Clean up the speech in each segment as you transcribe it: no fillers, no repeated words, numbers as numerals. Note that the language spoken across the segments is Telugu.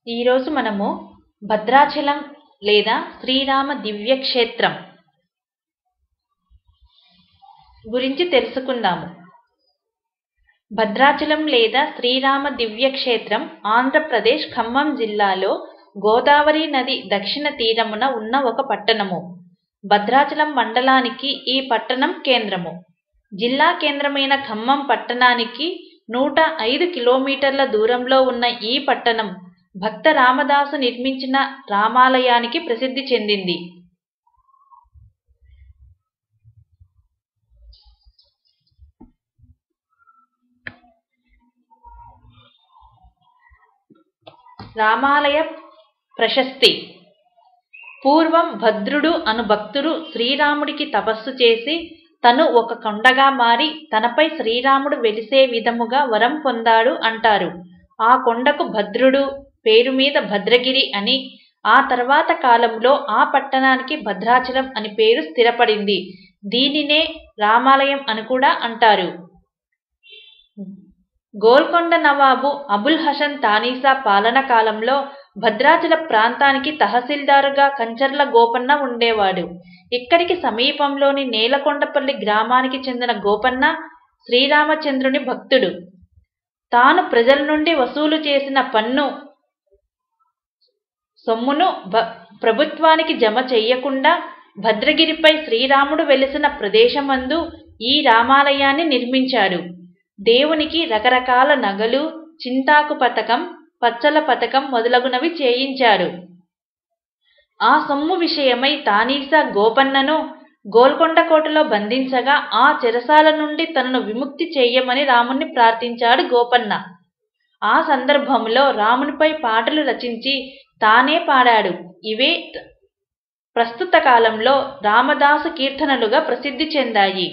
ఈరోజు మనము భద్రాచలం లేదా శ్రీరామ దివ్యక్షేత్రం గురించి తెలుసుకుందాము. భద్రాచలం లేదా శ్రీరామ దివ్యక్షేత్రం ఆంధ్రప్రదేశ్ ఖమ్మం జిల్లాలో గోదావరి నది దక్షిణ తీరమున ఉన్న ఒక పట్టణము. భద్రాచలం మండలానికి ఈ పట్టణం కేంద్రము. జిల్లా కేంద్రమైన ఖమ్మం పట్టణానికి 105 కిలోమీటర్ల దూరంలో ఉన్న ఈ పట్టణం భక్త రామదాసు నిర్మించిన రామాలయానికి ప్రసిద్ధి చెందింది. రామాలయ ప్రశస్తి. పూర్వం భద్రుడు అను భక్తుడు శ్రీరాముడికి తపస్సు చేసి తను ఒక కొండగా మారి తనపై శ్రీరాముడు వెలిసే విధముగా వరం పొందాడు అంటారు. ఆ కొండకు భద్రుడు పేరు మీద భద్రగిరి అని, ఆ తర్వాత కాలంలో ఆ పట్టణానికి భద్రాచలం అని పేరు స్థిరపడింది. దీనినే రామాలయం అని కూడా అంటారు. గోల్కొండ నవాబు అబుల్ హసన్ తానీసా పాలన కాలంలో భద్రాచల ప్రాంతానికి తహసీల్దారుగా కంచర్ల గోపన్న ఉండేవాడు. ఇక్కడికి సమీపంలోని నేలకొండపల్లి గ్రామానికి చెందిన గోపన్న శ్రీరామచంద్రుని భక్తుడు. తాను ప్రజల నుండి వసూలు చేసిన పన్ను సొమ్మును ప్రభుత్వానికి జమ చెయ్యకుండా భద్రగిరిపై శ్రీరాముడు వెలిసిన ప్రదేశమందు ఈ రామాలయాన్ని నిర్మించాడు. దేవునికి రకరకాల నగలు, చింతాకు పతకం, పచ్చల పతకం మొదలగునవి చేయించాడు. ఆ సొమ్ము విషయమై తానీసా గోపన్నను గోల్కొండ కోటలో బంధించగా ఆ చెరసాల నుండి తనను విముక్తి చెయ్యమని రాముణ్ణి ప్రార్థించాడు గోపన్న. ఆ సందర్భంలో రామునిపై పాటలు రచించి తానే పాడాడు. ఇవే ప్రస్తుత కాలంలో రామదాసు కీర్తనలుగా ప్రసిద్ధి చెందాయి.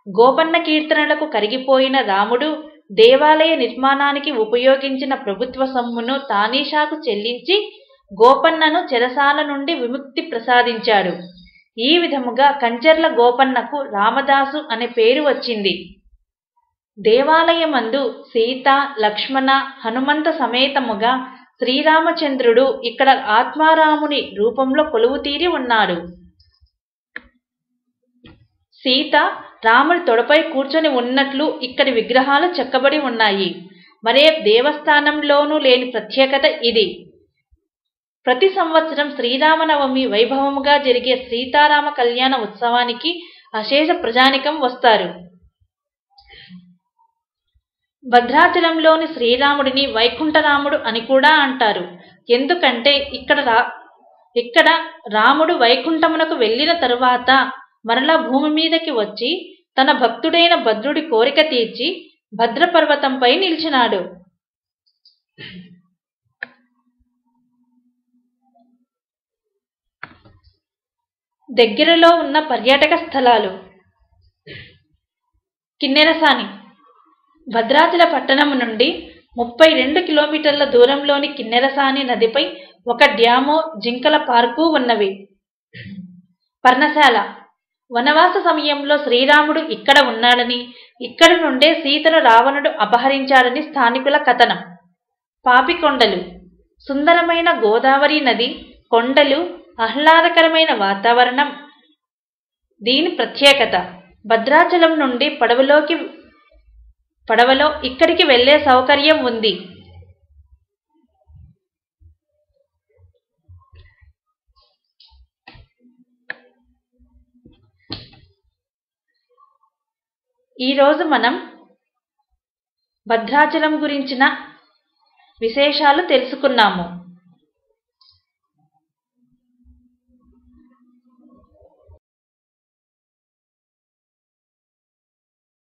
గోపన్న కీర్తనలకు కరిగిపోయిన రాముడు దేవాలయ నిర్మాణానికి ఉపయోగించిన ప్రభుత్వ సొమ్మును తానీషాకు చెల్లించి గోపన్నను చెరసాల నుండి విముక్తి ప్రసాదించాడు. ఈ విధముగా కంచర్ల గోపన్నకు రామదాసు అనే పేరు వచ్చింది. దేవాలయమందు సీత, లక్ష్మణ, హనుమంత సమేతముగా శ్రీరామచంద్రుడు ఇక్కడ ఆత్మారాముని రూపంలో కొలువుతీరి ఉన్నాడు. సీత రాముడి తొడపై కూర్చొని ఉన్నట్లు ఇక్కడి విగ్రహాలు చెక్కబడి ఉన్నాయి. మరే దేవస్థానంలోనూ లేని ప్రత్యేకత ఇది. ప్రతి సంవత్సరం శ్రీరామనవమి వైభవముగా జరిగే సీతారామ కళ్యాణ ఉత్సవానికి అశేష ప్రజానికం వస్తారు. భద్రాచలంలోని శ్రీరాముడిని వైకుంఠరాముడు అని కూడా అంటారు. ఎందుకంటే ఇక్కడ రాముడు వైకుంఠమునకు వెళ్ళిన తరువాత మరలా భూమి మీదకి వచ్చి తన భక్తుడైన భద్రుడి కోరిక తీర్చి భద్రపర్వతంపై నిలిచినాడు. దగ్గరలో ఉన్న పర్యాటక స్థలాలు. కిన్నెరసాని. భద్రాచల పట్టణం నుండి 32 కిలోమీటర్ల దూరంలోని కిన్నెరసాని నదిపై ఒక డ్యాము, జింకల పార్కు ఉన్నవి. పర్ణశాల. వనవాస సమయంలో శ్రీరాముడు ఇక్కడ ఉన్నాడని, ఇక్కడి నుండే సీతను రావణుడు అపహరించాడని స్థానికుల కథనం. పాపికొండలు. సుందరమైన గోదావరి నది, కొండలు, ఆహ్లాదకరమైన వాతావరణం దీని ప్రత్యేకత. భద్రాచలం నుండి పడవలో ఇక్కడికి వెళ్లే సౌకర్యం ఉంది. ఈరోజు మనం భద్రాచలం గురించిన విశేషాలు తెలుసుకున్నాము.